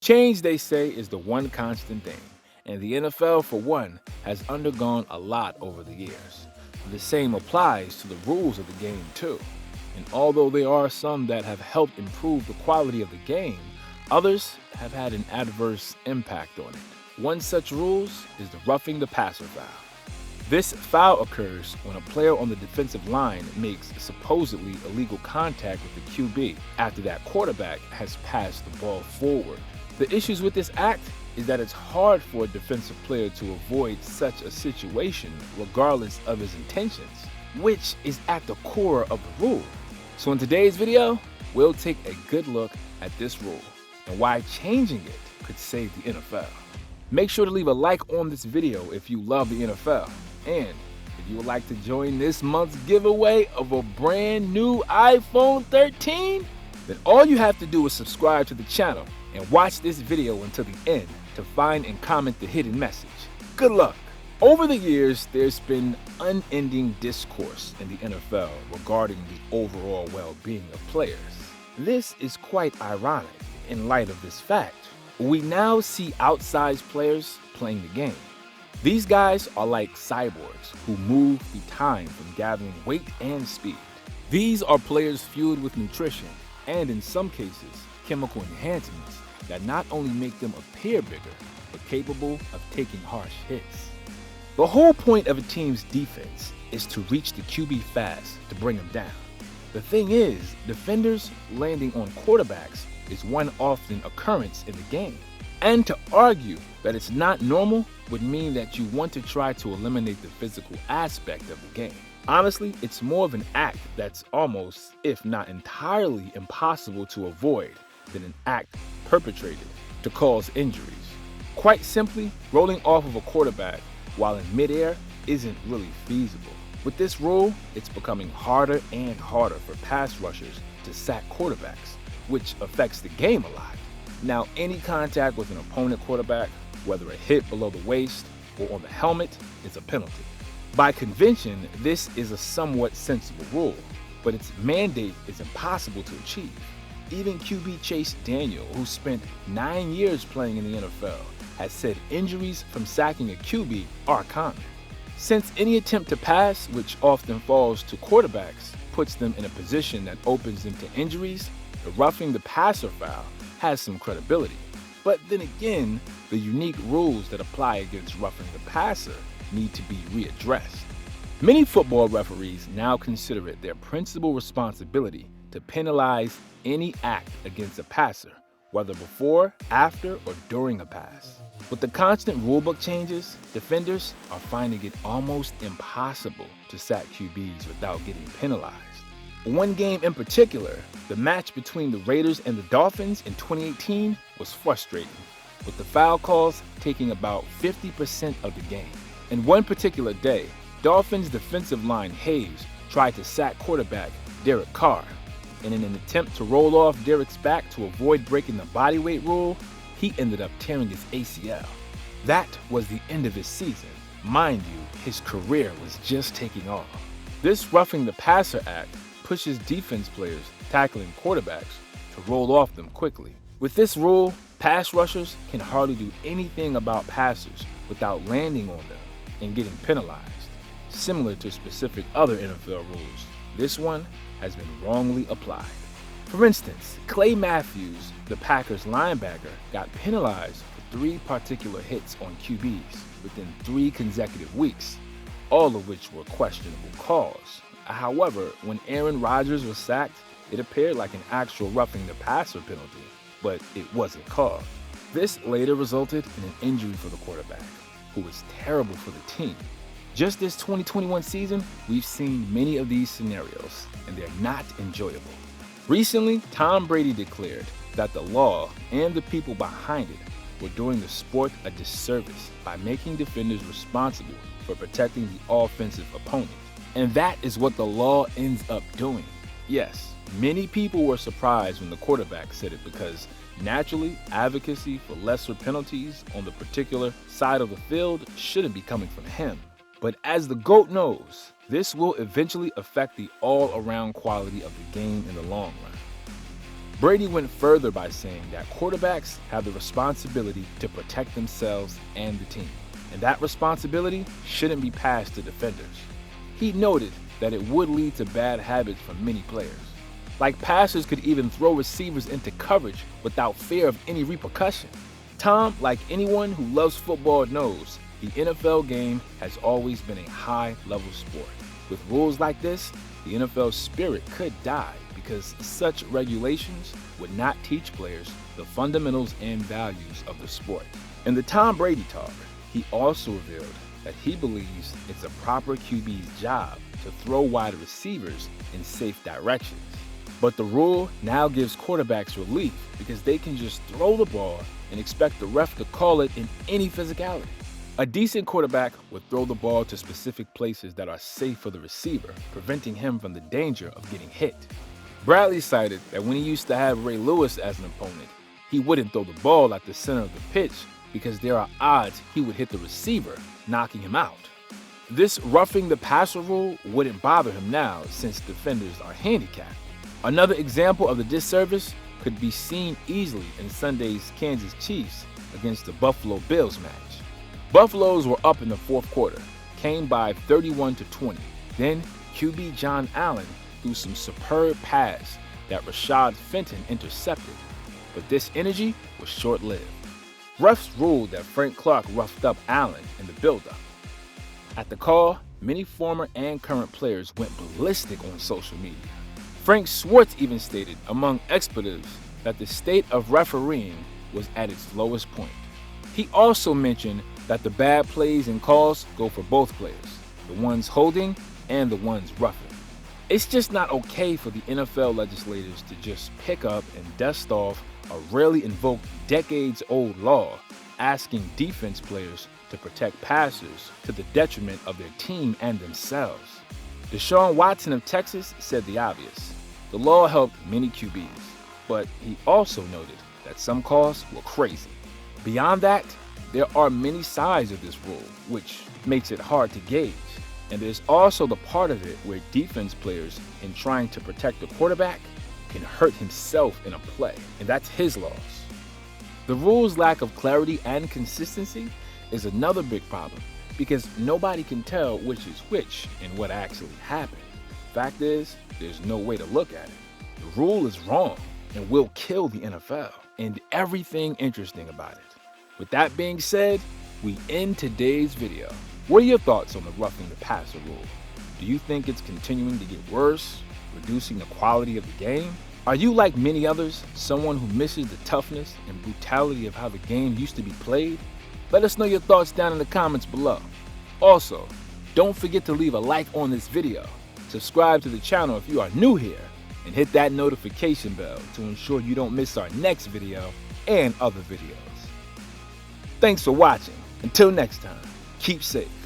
Change, they say, is the one constant thing, and the NFL, for one, has undergone a lot over the years. The same applies to the rules of the game, too. And although there are some that have helped improve the quality of the game, others have had an adverse impact on it. One such rule is the roughing the passer foul. This foul occurs when a player on the defensive line makes supposedly illegal contact with the QB after that quarterback has passed the ball forward. The issues with this act is that it's hard for a defensive player to avoid such a situation regardless of his intentions, which is at the core of the rule. So in today's video, we'll take a good look at this rule and why changing it could save the NFL. Make sure to leave a like on this video if you love the NFL. And if you would like to join this month's giveaway of a brand new iPhone 13, then all you have to do is subscribe to the channel and watch this video until the end to find and comment the hidden message. Good luck! Over the years, there's been unending discourse in the NFL regarding the overall well-being of players. This is quite ironic in light of this fact. We now see outsized players playing the game. These guys are like cyborgs who move through time from gathering weight and speed. These are players fueled with nutrition and, in some cases, chemical enhancements that not only make them appear bigger, but capable of taking harsh hits. The whole point of a team's defense is to reach the QB fast to bring him down. The thing is, defenders landing on quarterbacks is one often occurrence in the game. And to argue that it's not normal would mean that you want to try to eliminate the physical aspect of the game. Honestly, it's more of an act that's almost, if not entirely, impossible to avoid than an act perpetrated to cause injuries. Quite simply, rolling off of a quarterback while in midair isn't really feasible. With this rule, it's becoming harder and harder for pass rushers to sack quarterbacks, which affects the game a lot. Now, any contact with an opponent quarterback, whether a hit below the waist or on the helmet, is a penalty. By convention, this is a somewhat sensible rule, but its mandate is impossible to achieve. Even QB Chase Daniel, who spent 9 years playing in the NFL, has said injuries from sacking a QB are common. Since any attempt to pass, which often falls to quarterbacks, puts them in a position that opens them to injuries, the roughing the passer foul has some credibility. But then again, the unique rules that apply against roughing the passer need to be readdressed. Many football referees now consider it their principal responsibility to penalize any act against a passer, whether before, after, or during a pass. With the constant rulebook changes, defenders are finding it almost impossible to sack QBs without getting penalized. One game in particular, the match between the Raiders and the Dolphins in 2018, was frustrating, with the foul calls taking about 50% of the game. In one particular day, Dolphins defensive line Hayes tried to sack quarterback Derek Carr, and in an attempt to roll off Derek's back to avoid breaking the bodyweight rule, he ended up tearing his ACL. That was the end of his season. Mind you, his career was just taking off. This roughing the passer act pushes defense players tackling quarterbacks to roll off them quickly. With this rule, pass rushers can hardly do anything about passers without landing on them and getting penalized. Similar to specific other NFL rules, this one has been wrongly applied. For instance, Clay Matthews, the Packers linebacker, got penalized for 3 particular hits on QBs within 3 consecutive weeks, all of which were questionable calls. However, when Aaron Rodgers was sacked, it appeared like an actual roughing the passer penalty, but it wasn't called. This later resulted in an injury for the quarterback, who was terrible for the team. Just this 2021 season, we've seen many of these scenarios, and they're not enjoyable. Recently, Tom Brady declared that the law and the people behind it were doing the sport a disservice by making defenders responsible for protecting the offensive opponent. And that is what the law ends up doing. Yes, many people were surprised when the quarterback said it because naturally, advocacy for lesser penalties on the particular side of the field shouldn't be coming from him. But as the GOAT knows, this will eventually affect the all-around quality of the game in the long run. Brady went further by saying that quarterbacks have the responsibility to protect themselves and the team, and that responsibility shouldn't be passed to defenders. He noted that it would lead to bad habits from many players. Like passers could even throw receivers into coverage without fear of any repercussion. Tom, like anyone who loves football knows, the NFL game has always been a high-level sport. With rules like this, the NFL's spirit could die because such regulations would not teach players the fundamentals and values of the sport. In the Tom Brady talk, he also revealed that he believes it's a proper QB's job to throw wide receivers in safe directions. But the rule now gives quarterbacks relief because they can just throw the ball and expect the ref to call it in any physicality. A decent quarterback would throw the ball to specific places that are safe for the receiver, preventing him from the danger of getting hit. Bradley cited that when he used to have Ray Lewis as an opponent, he wouldn't throw the ball at the center of the pitch because there are odds he would hit the receiver, knocking him out. This roughing the passer rule wouldn't bother him now since defenders are handicapped. Another example of the disservice could be seen easily in Sunday's Kansas Chiefs against the Buffalo Bills match. Buffaloes were up in the fourth quarter, came by 31-20. Then QB John Allen threw some superb pass that Rashad Fenton intercepted, but this energy was short-lived. Refs ruled that Frank Clark roughed up Allen in the build-up. At the call, many former and current players went ballistic on social media. Frank Schwartz even stated, among expletives, that the state of refereeing was at its lowest point. He also mentioned that the bad plays and calls go for both players, the ones holding and the ones roughing. It's just not okay for the NFL legislators to just pick up and dust off a rarely invoked decades-old law asking defense players to protect passers to the detriment of their team and themselves. Deshaun Watson of Texas said the obvious. The law helped many QBs, but he also noted that some calls were crazy. Beyond that, there are many sides of this rule, which makes it hard to gauge. And there's also the part of it where defense players, in trying to protect the quarterback, can hurt himself in a play, and that's his loss. The rule's lack of clarity and consistency is another big problem because nobody can tell which is which and what actually happened. Fact is, there's no way to look at it. The rule is wrong and will kill the NFL and everything interesting about it. With that being said, we end today's video. What are your thoughts on the roughing the passer rule? Do you think it's continuing to get worse, reducing the quality of the game? Are you, like many others, someone who misses the toughness and brutality of how the game used to be played? Let us know your thoughts down in the comments below. Also, don't forget to leave a like on this video, subscribe to the channel if you are new here, and hit that notification bell to ensure you don't miss our next video and other videos. Thanks for watching. Until next time, keep safe.